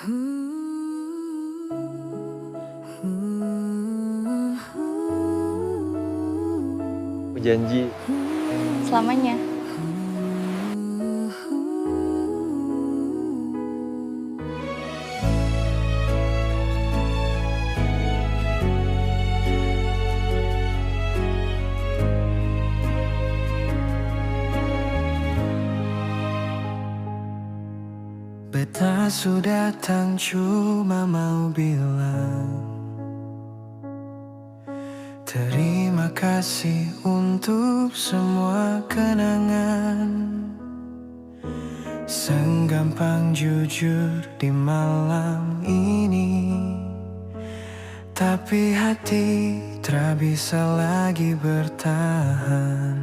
Aku janji. Selamanya. Beta sudah datang cuma mau bilang terima kasih untuk semua kenangan. Segampang jujur di malam ini, tapi hati tak bisa lagi bertahan.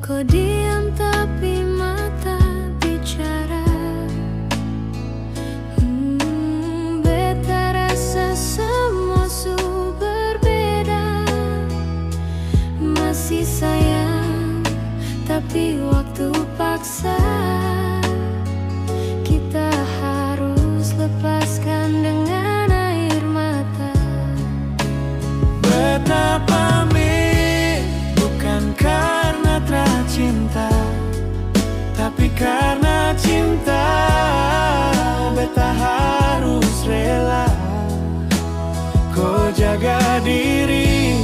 Kau diam tapi mata bicara. Beta rasa semua su berbeda. Masih sayang tapi waktu paksa. Kita harus lepaskan dengan air mata. Beta pamit bukan karena cinta, tapi karena cinta. Beta harus rela kau jaga diri,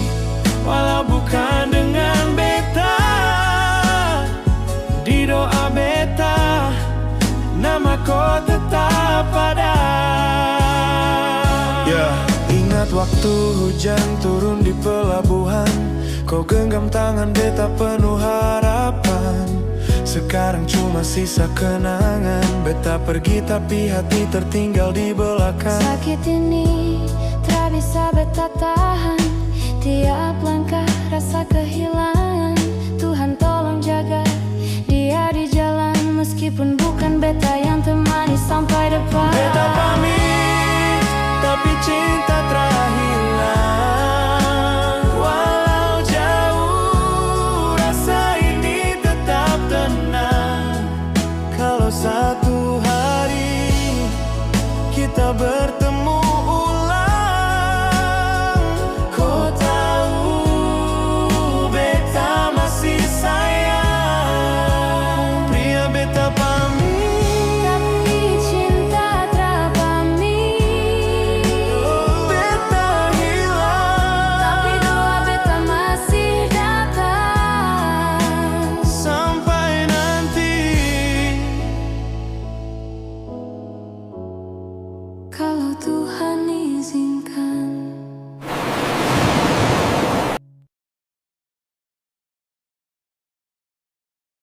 walau bukan dengan beta. Di doa beta, nama kau tetap ada. Ingat waktu hujan turun di pelabuhan, kau genggam tangan beta penuh harapan. Sekarang cuma sisa kenangan. Beta pergi tapi hati tertinggal di belakang. Sakit ini tak bisa beta tahan. Tiap langkah rasa kehilangan. Tuhan tolong jaga dia di jalan, meskipun bukan beta yang temani sampai depan. Beta pamit tapi cinta tak hilang. Walau jauh rasa ini tetap tenang. Kalau satu hari kita bertemu ulang, kau tahu beta masih sayang. Pria beta pamit tapi cinta tak pamit. beta hilang, Tapi doa beta masih datang. sampai nanti. Kalau Tuhan